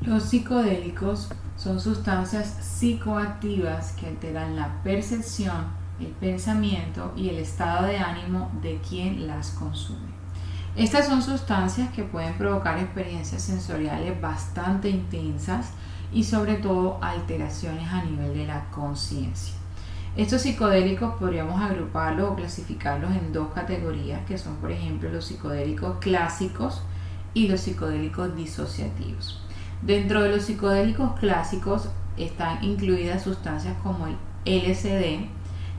Los psicodélicos son sustancias psicoactivas que alteran la percepción, el pensamiento y el estado de ánimo de quien las consume. Estas son sustancias que pueden provocar experiencias sensoriales bastante intensas y sobre todo alteraciones a nivel de la conciencia. Estos psicodélicos podríamos agruparlos o clasificarlos en dos categorías, que son por ejemplo los psicodélicos clásicos y los psicodélicos disociativos. Dentro de los psicodélicos clásicos están incluidas sustancias como el LSD,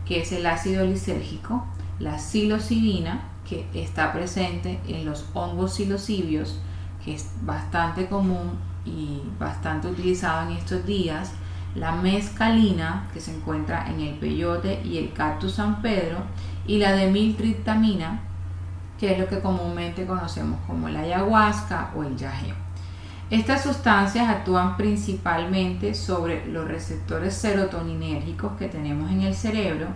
que es el ácido lisérgico, la psilocibina, que está presente en los hongos psilocibios, que es bastante común y bastante utilizado en estos días, la mescalina, que se encuentra en el peyote y el cactus San Pedro, y la dimiltriptamina, que es lo que comúnmente conocemos como la ayahuasca o el yagé. Estas sustancias actúan principalmente sobre los receptores serotoninérgicos que tenemos en el cerebro,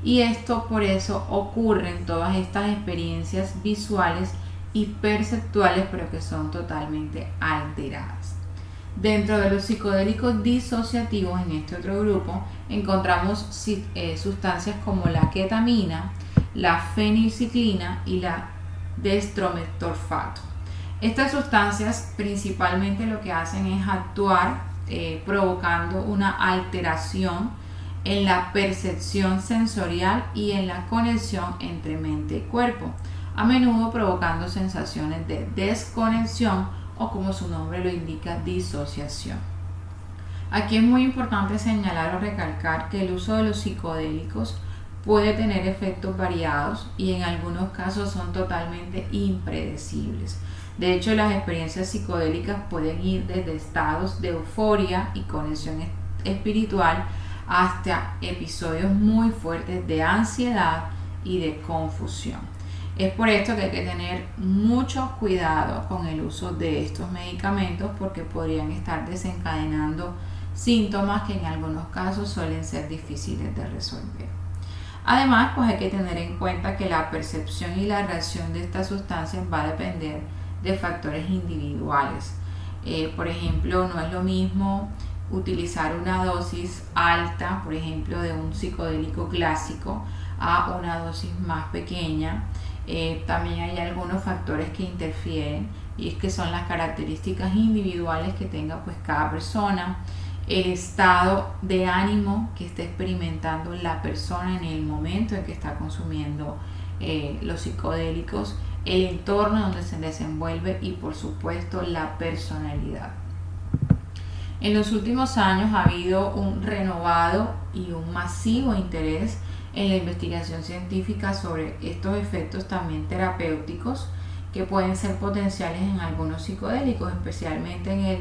y esto por eso ocurren todas estas experiencias visuales y perceptuales, pero que son totalmente alteradas. Dentro de los psicodélicos disociativos, en este otro grupo, encontramos sustancias como la ketamina, la fenilciclina y la destrometorfato. Estas sustancias principalmente lo que hacen es actuar provocando una alteración en la percepción sensorial y en la conexión entre mente y cuerpo, a menudo provocando sensaciones de desconexión o, como su nombre lo indica, disociación. Aquí es muy importante señalar o recalcar que el uso de los psicodélicos puede tener efectos variados y en algunos casos son totalmente impredecibles. De hecho, las experiencias psicodélicas pueden ir desde estados de euforia y conexión espiritual hasta episodios muy fuertes de ansiedad y de confusión. Es por esto que hay que tener mucho cuidado con el uso de estos medicamentos, porque podrían estar desencadenando síntomas que en algunos casos suelen ser difíciles de resolver. Además, pues hay que tener en cuenta que la percepción y la reacción de estas sustancias va a depender de factores individuales. Por ejemplo, no es lo mismo utilizar una dosis alta, por ejemplo, de un psicodélico clásico a una dosis más pequeña. También hay algunos factores que interfieren, y es que son las características individuales que tenga pues cada persona, el estado de ánimo que esté experimentando la persona en el momento en que está consumiendo los psicodélicos, el entorno donde se desenvuelve y por supuesto la personalidad. En los últimos años ha habido un renovado y un masivo interés en la investigación científica sobre estos efectos también terapéuticos que pueden ser potenciales en algunos psicodélicos, especialmente en el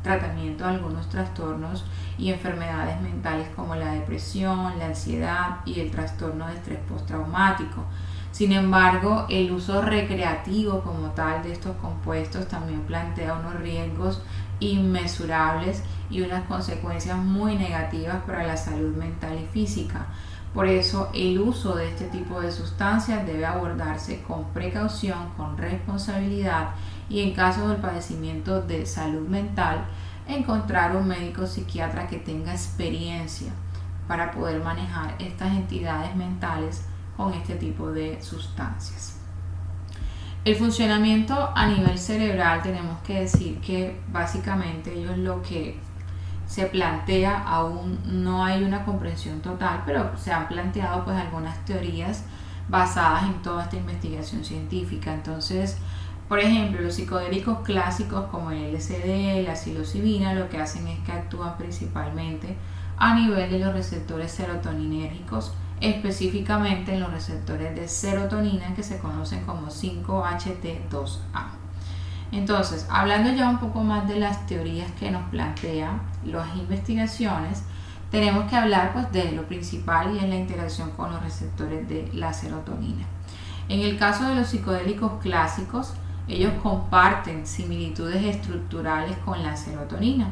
tratamiento de algunos trastornos y enfermedades mentales como la depresión, la ansiedad y el trastorno de estrés postraumático. Sin embargo, el uso recreativo como tal de estos compuestos también plantea unos riesgos inmesurables y unas consecuencias muy negativas para la salud mental y física. Por eso, el uso de este tipo de sustancias debe abordarse con precaución, con responsabilidad, y en caso del padecimiento de salud mental, encontrar un médico psiquiatra que tenga experiencia para poder manejar estas entidades mentales con este tipo de sustancias. El funcionamiento a nivel cerebral, tenemos que decir que básicamente ellos lo que se plantea, aún no hay una comprensión total, pero se han planteado pues algunas teorías basadas en toda esta investigación científica. Entonces, por ejemplo, los psicodélicos clásicos como el LSD, la psilocibina, lo que hacen es que actúan principalmente a nivel de los receptores serotoninérgicos, específicamente en los receptores de serotonina que se conocen como 5-HT2A. Entonces, hablando ya un poco más de las teorías que nos plantean las investigaciones, tenemos que hablar pues de lo principal, y es la interacción con los receptores de la serotonina. En el caso de los psicodélicos clásicos, ellos comparten similitudes estructurales con la serotonina,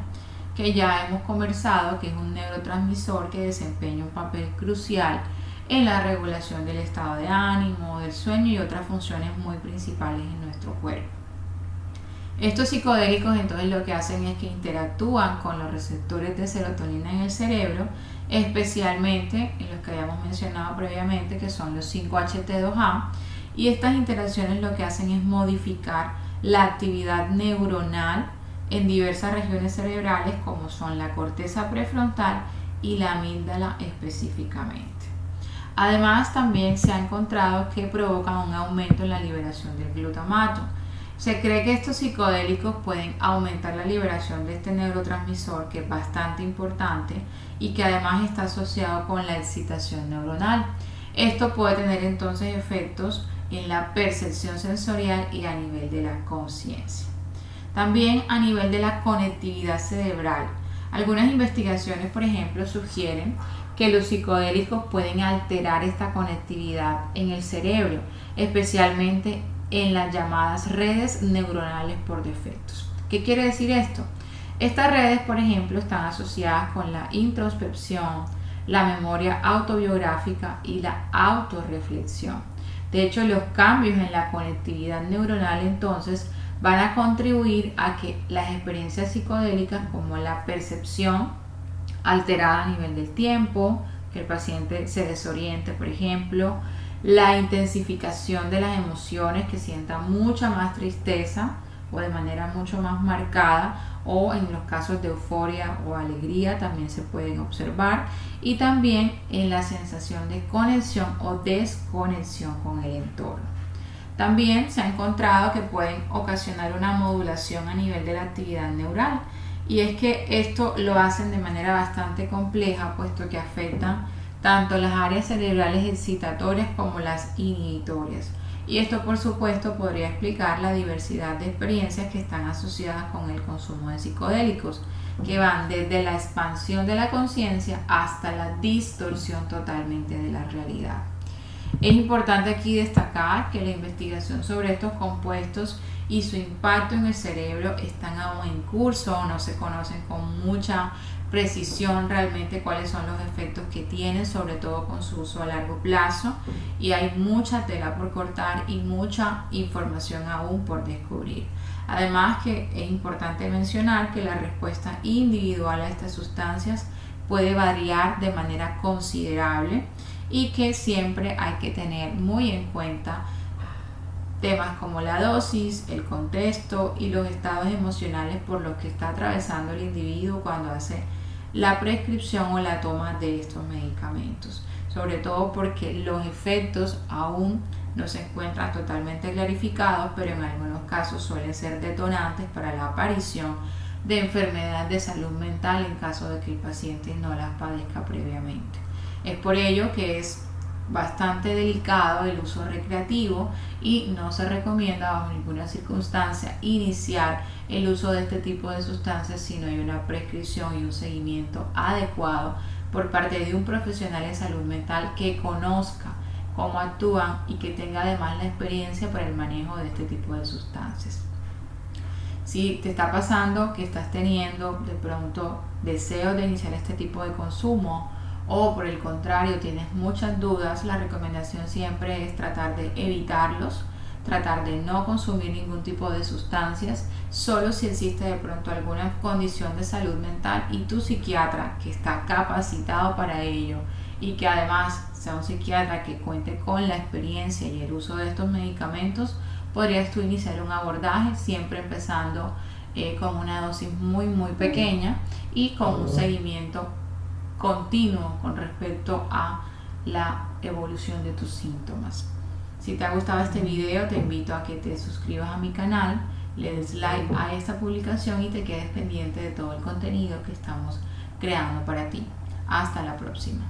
que ya hemos conversado que es un neurotransmisor que desempeña un papel crucial en la regulación del estado de ánimo, del sueño y otras funciones muy principales en nuestro cuerpo. Estos psicodélicos entonces lo que hacen es que interactúan con los receptores de serotonina en el cerebro, especialmente en los que habíamos mencionado previamente, que son los 5-HT2A, y estas interacciones lo que hacen es modificar la actividad neuronal en diversas regiones cerebrales, como son la corteza prefrontal y la amígdala específicamente. Además, también se ha encontrado que provocan un aumento en la liberación del glutamato. Se cree que estos psicodélicos pueden aumentar la liberación de este neurotransmisor, que es bastante importante y que además está asociado con la excitación neuronal. Esto puede tener entonces efectos en la percepción sensorial y a nivel de la conciencia. También a nivel de la conectividad cerebral. Algunas investigaciones, por ejemplo, sugieren que los psicodélicos pueden alterar esta conectividad en el cerebro, especialmente en las llamadas redes neuronales por defectos. ¿Qué quiere decir esto? Estas redes, por ejemplo, están asociadas con la introspección, la memoria autobiográfica y la autorreflexión. De hecho, los cambios en la conectividad neuronal entonces van a contribuir a que las experiencias psicodélicas, como la percepción alterada a nivel del tiempo, que el paciente se desoriente, por ejemplo, la intensificación de las emociones, que sienta mucha más tristeza o de manera mucho más marcada, o en los casos de euforia o alegría también se pueden observar, y también en la sensación de conexión o desconexión con el entorno. También se ha encontrado que pueden ocasionar una modulación a nivel de la actividad neural, y es que esto lo hacen de manera bastante compleja, puesto que afectan tanto las áreas cerebrales excitatorias como las inhibitorias. Y esto, por supuesto, podría explicar la diversidad de experiencias que están asociadas con el consumo de psicodélicos, que van desde la expansión de la conciencia hasta la distorsión totalmente de la realidad. Es importante aquí destacar que la investigación sobre estos compuestos y su impacto en el cerebro están aún en curso, no se conocen con mucha precisión realmente cuáles son los efectos que tienen, sobre todo con su uso a largo plazo, y hay mucha tela por cortar y mucha información aún por descubrir. Además, que es importante mencionar que la respuesta individual a estas sustancias puede variar de manera considerable y que siempre hay que tener muy en cuenta temas como la dosis, el contexto y los estados emocionales por los que está atravesando el individuo cuando hace la prescripción o la toma de estos medicamentos, sobre todo porque los efectos aún no se encuentran totalmente clarificados, pero en algunos casos suelen ser detonantes para la aparición de enfermedades de salud mental en caso de que el paciente no las padezca previamente. Es por ello que es bastante delicado el uso recreativo y no se recomienda bajo ninguna circunstancia iniciar el uso de este tipo de sustancias si no hay una prescripción y un seguimiento adecuado por parte de un profesional de salud mental que conozca cómo actúan y que tenga además la experiencia para el manejo de este tipo de sustancias. Si te está pasando que estás teniendo de pronto deseos de iniciar este tipo de consumo, o por el contrario tienes muchas dudas, la recomendación siempre es tratar de evitarlos, tratar de no consumir ningún tipo de sustancias, solo si existe de pronto alguna condición de salud mental y tu psiquiatra, que está capacitado para ello y que además sea un psiquiatra que cuente con la experiencia y el uso de estos medicamentos, podrías tú iniciar un abordaje, siempre empezando con una dosis muy pequeña y con un seguimiento continuo con respecto a la evolución de tus síntomas. Si te ha gustado este video, te invito a que te suscribas a mi canal, le des like a esta publicación y te quedes pendiente de todo el contenido que estamos creando para ti. Hasta la próxima.